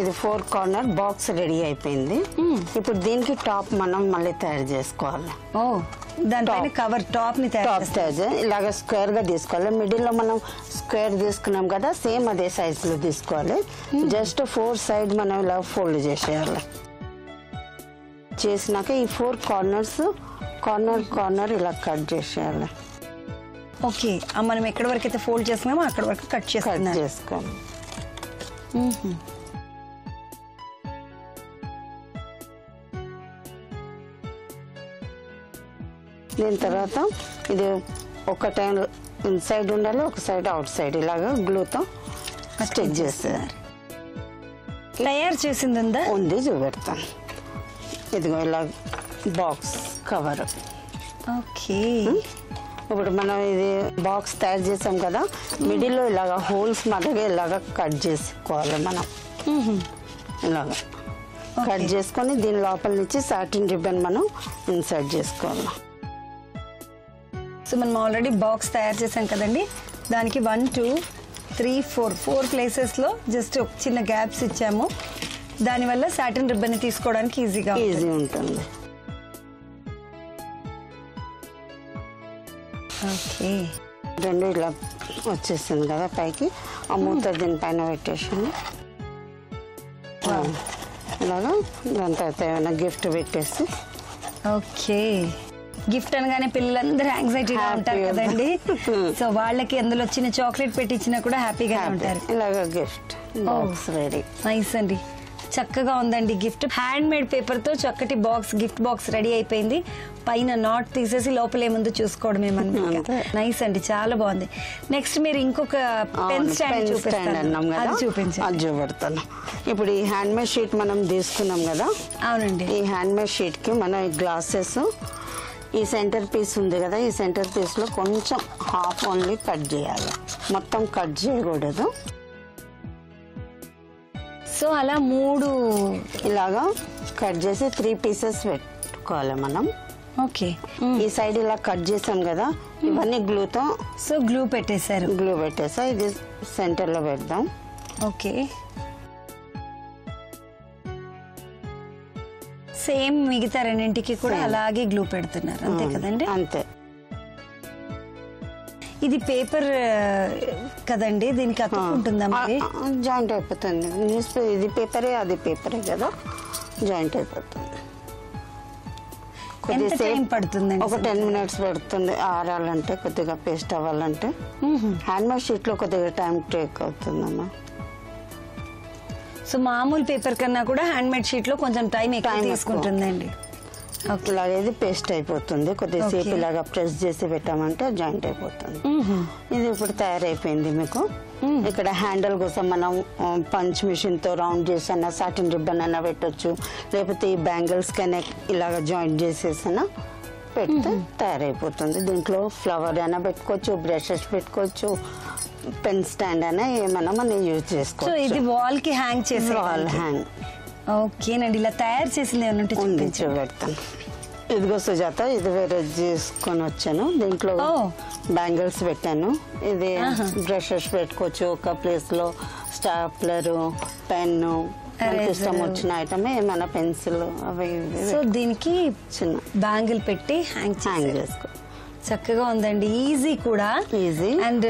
ఇది 4 కార్నర్ బాక్స్ రెడీ అయిపోయింది. ఇప్పుడు దీనికి టాప్ మనం మళ్ళీ తయారు చేసుకోవాలి. దానిపైన కవర్ టాప్ ని టాప్ తయారు ఇలాగ స్క్వేర్ గా తీసుకోవాలి. మిడిల్ లో మనం స్క్వేర్ తీసుకున్నాం కదా, సేమ్ అదే సైజ్ లో తీసుకోవాలి. జస్ట్ 4 సైడ్ మనం ఇలా ఫోల్డ్ చేసేయాలి. చేసినాక ఈ 4 కార్నర్స్ కార్నర్ ఇలా కట్ చేసేయాలి. ఓకే, మనం ఎక్కడి వరకు అయితే ఫోల్డ్ చేస్తున్నామో అక్కడ వరకు కట్ చేసుకోవాలి. దీని తర్వాత ఇది ఒక టైం ఇన్సైడ్ ఉండాలి, ఒక సైడ్ అవుట్ సైడ్ ఇలాగా గ్లూతో స్టిక్ చేస్తారు. తయారు చేసింది ఉంది, చూపెడతాను. ఇదిగో ఇలా బాక్స్ కవర్ ఓకే. ఇప్పుడు మనం ఇది బాక్స్ తయారు చేసాం కదా, మిడిల్లో ఇలాగా హోల్స్ మాదిరిగా ఇలాగా కట్ చేసుకోవాలి మనం. ఇలాగా కట్ చేసుకొని దీని లోపల నుంచి సాటిన్ రిబ్బన్ మనం ఇన్సర్ట్ చేసుకోవాలి. సో మనం ఆల్రెడీ బాక్స్ తయారు చేసాం కదండి, దానికి 1 2 3 4 ప్లేసెస్లో జస్ట్ చిన్న గ్యాప్స్ ఇచ్చాము. దానివల్ల సాటిన్ రిబ్బన్ తీసుకోవడానికి ఈజీ ఉంటుంది. ఓకే. రెండు ఇలా వచ్చేసింది కదా పైకి, ఆ మూత దీనిపైన పెట్టేసాను. ఇలాగా దాని తర్వాత ఏమైనా గిఫ్ట్ పెట్టేసి. ఓకే. గిఫ్ట్ అనగానే పిల్లలందరూ యాంగ్జైటీగా ఉంటారు కదండి, సో వాళ్ళకి అందులో చిన్న చాక్లెట్ పెట్టించినా కూడా హ్యాపీగా ఉంటారు. ఇలాగా గిఫ్ట్ బాక్స్ రెడీ. నైస్ అండి, చక్కగా ఉందండి గిఫ్ట్. హ్యాండ్ మేడ్ పేపర్ తో చక్కటి బాక్స్, గిఫ్ట్ బాక్స్ రెడీ అయిపోయింది. పైన నాట్ తీసేసి లోపల ఏముందో చూసుకోవడమే మనకి. నైస్ అండి, చాలా బాగుంది. నెక్స్ట్ మీరు ఇంకొక పెన్ స్టాండ్ చూపెడతాను. ఇప్పుడు ఈ హ్యాండ్ మేడ్ షీట్ మనం తీసుకున్నాం కదా. అవునండి. ఈ హ్యాండ్ మేడ్ షీట్ కి మనం ఈ గ్లాసెస్, ఈ సెంటర్ పీస్ ఉంది కదా, ఈ సెంటర్ పీస్ లో కొంచెం హాఫ్ ఓన్లీ కట్ చేయాలి, మొత్తం కట్ చేయకూడదు. సో అలా 3 ఇలాగా కట్ చేసి 3 పీసెస్ పెట్టుకోవాలి మనం. ఓకే. ఈ సైడ్ ఇలా కట్ చేసాం కదా, ఇవన్నీ గ్లూతో. సో గ్లూ పెట్టేశారు. గ్లూ పెట్టేసా, ఇది సెంటర్ లో పెడదాం. ఓకే. సేమ్ మిగతా రెండింటికి కూడా అలాగే గ్లూ పెడుతున్నారు, అంతే కదండి? అంతే. ఇది పేపర్ కదండి, దీనికి అతుక్కుంటుందా మరి? జాయింట్ అయిపోతుంది. ఇది పేపరే, అది పేపరే కదా, జాయింట్ అయిపోతుంది. ఎంత టైం పడుతుందండి? ఒక 10 minutes పడుతుంది ఆరాలంటే, కొద్దిగా పేస్ట్ అవ్వాలంటే. హ్యాండ్ మేడ్ షీట్ లో కొద్దిగా టైం టేక్ అవుతుందమ్మా. సో మామూలు పేపర్ కన్నా కూడా హ్యాండ్ మేడ్ షీట్ లో కొంచెం టైం ఎక్కువ తీసుకుంటుందండి. ఇలాగ ఇది పేస్ట్ అయిపోతుంది. కొద్దిసేపు ఇలాగా ప్రెస్ చేసి పెట్టామంటే జాయింట్ అయిపోతుంది. ఇది ఇప్పుడు తయారైపోయింది మీకు. ఇక్కడ హ్యాండిల్ కోసం మనం పంచ్ మిషన్ తో రౌండ్ చేసన్నా సాటిన్ రిబ్బన్ అన్నా పెట్టొచ్చు, లేకపోతే ఈ బ్యాంగిల్స్ కన్నా ఇలాగ జాయింట్ చేసేసన్నా పెడితే తయారైపోతుంది. దీంట్లో ఫ్లవర్ అయినా పెట్టుకోవచ్చు, బ్రషెస్ పెట్టుకోవచ్చు, పెన్ స్టాండ్ అయినా ఏమైనా మనం యూజ్ చేసుకోవచ్చు. ఇది వాల్ కి హ్యాంగ్ చేసి, వాల్ హ్యాంగ్. ఓకేనండి, ఇలా తయారు చేసి చూపెడతాను. ఇదిగో సుజాత, ఇది వేరే చేసుకొని వచ్చాను. దీంట్లో బ్యాంగిల్స్ పెట్టాను. ఇది బ్రషెస్ పెట్టుకోవచ్చు, ఒక ప్లేస్ లో స్టాప్లర్, పెన్ను, ఇష్టం వచ్చిన ఐటమ్ ఏమైనా పెన్సిల్ అవి. సో దీనికి చిన్న బ్యాంగిల్ పెట్టి హ్యాంగ్ చేసుకో. చక్కగా ఉందండి, ఈజీ కూడా, ఈజీ అండ్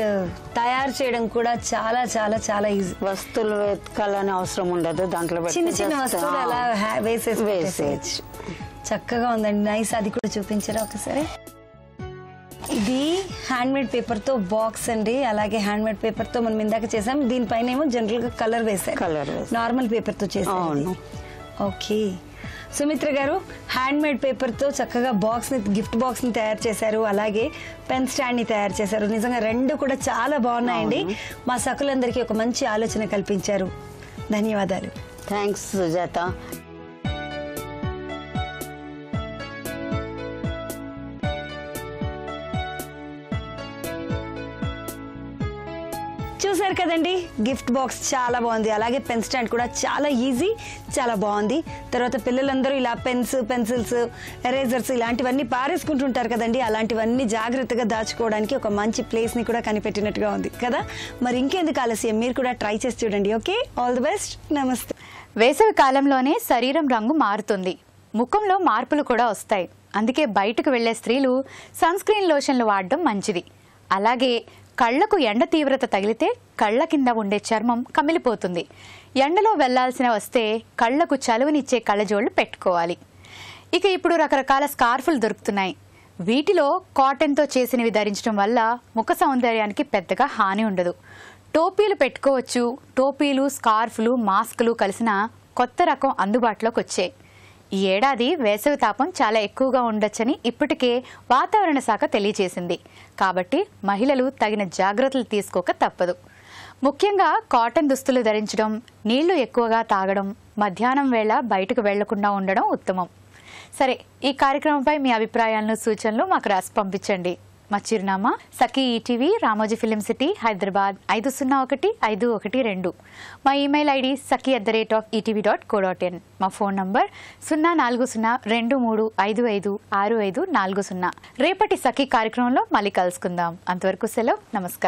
తయారు చేయడం కూడా చాలా చాలా చాలా ఈజీ. వస్తువులు వెతకాలని అవసరం ఉండదు, దాంట్లో చిన్న చిన్న వస్తువులు అలా వేసేసి చక్కగా ఉందండి. నైస్. అది కూడా చూపించారా ఒకసారి? ఇది హ్యాండ్ మేడ్ పేపర్ తో బాక్స్ అండి. అలాగే హ్యాండ్ మేడ్ పేపర్ తో మనం ఇందాక చేసాం, దీనిపైన ఏమో జనరల్ గా కలర్ వేసారు, నార్మల్ పేపర్ తో చేసాం. ఓకే. సుమిత్ర గారు, హ్యాండ్ మేడ్ పేపర్ తో చక్కగా బాక్స్ ని, గిఫ్ట్ బాక్స్ ని తయారు చేశారు, అలాగే పెన్ స్టాండ్ ని తయారు చేశారు. నిజంగా రెండు కూడా చాలా బాగున్నాయండి. మా సకులందరికీ ఒక మంచి ఆలోచన కల్పించారు. ధన్యవాదాలు. థ్యాంక్స్ సుజాత. చూసారు కదండి, గిఫ్ట్ బాక్స్ చాలా బాగుంది, అలాగే పెన్ స్టాండ్ కూడా చాలా ఈజీ, చాలా బాగుంది. తర్వాత పిల్లలందరూ ఇలా పెన్స్, పెన్సిల్స్, ఎరేజర్స్ ఇలాంటివన్నీ పారేసుకుంటుంటారు కదండి, అలాంటివన్నీ జాగ్రత్తగా దాచుకోవడానికి ఒక మంచి ప్లేస్ ని కూడా కనిపెట్టినట్టుగా ఉంది కదా. మరి ఇంకెందుకు ఆలస్యం, మీరు కూడా ట్రై చేసి చూడండి. Okay, all the best. నమస్తే. వేసవి కాలంలోనే శరీరం రంగు మారుతుంది, ముఖంలో మార్పులు కూడా వస్తాయి. అందుకే బయటకు వెళ్లే స్త్రీలు సన్ స్క్రీన్ లోషన్లు వాడడం మంచిది. అలాగే కళ్లకు ఎండ తీవ్రత తగిలితే కళ్ల కింద ఉండే చర్మం కమిలిపోతుంది. ఎండలో వెళ్లాల్సిన వస్తే కళ్లకు చలువనిచ్చే కళ్ళజోళ్లు పెట్టుకోవాలి. ఇక ఇప్పుడు రకరకాల స్కార్ఫులు దొరుకుతున్నాయి. వీటిలో కాటన్తో చేసినవి ధరించడం వల్ల ముఖ సౌందర్యానికి పెద్దగా హాని ఉండదు. టోపీలు పెట్టుకోవచ్చు. టోపీలు, స్కార్ఫ్లు, మాస్కులు కలిసిన కొత్త రకం అందుబాటులోకి వచ్చాయి. ఈ ఏడాది వేసవి తాపం చాలా ఎక్కువగా ఉండొచ్చని ఇప్పటికే వాతావరణ శాఖ తెలియజేసింది. కాబట్టి మహిళలు తగిన జాగ్రత్తలు తీసుకోక తప్పదు. ముఖ్యంగా కాటన్ దుస్తులు ధరించడం, నీళ్లు ఎక్కువగా తాగడం, మధ్యాహ్నం వేళ బయటకు వెళ్లకుండా ఉండడం ఉత్తమం. సరే, ఈ కార్యక్రమంపై మీ అభిప్రాయాలను సూచనలు మాకు రాసి పంపించండి. మా చిరునామా Sakhi ETV, Ramoji film city, Hyderabad 501512. మా ఈమెయిల్ ఐడి saki@etv.co.in. మా ఫోన్ నంబర్ 0402355654. రేపటి సఖీ కార్యక్రమంలో మళ్ళీ కలుసుకుందాం. అంతవరకు సెలవు, నమస్కారం.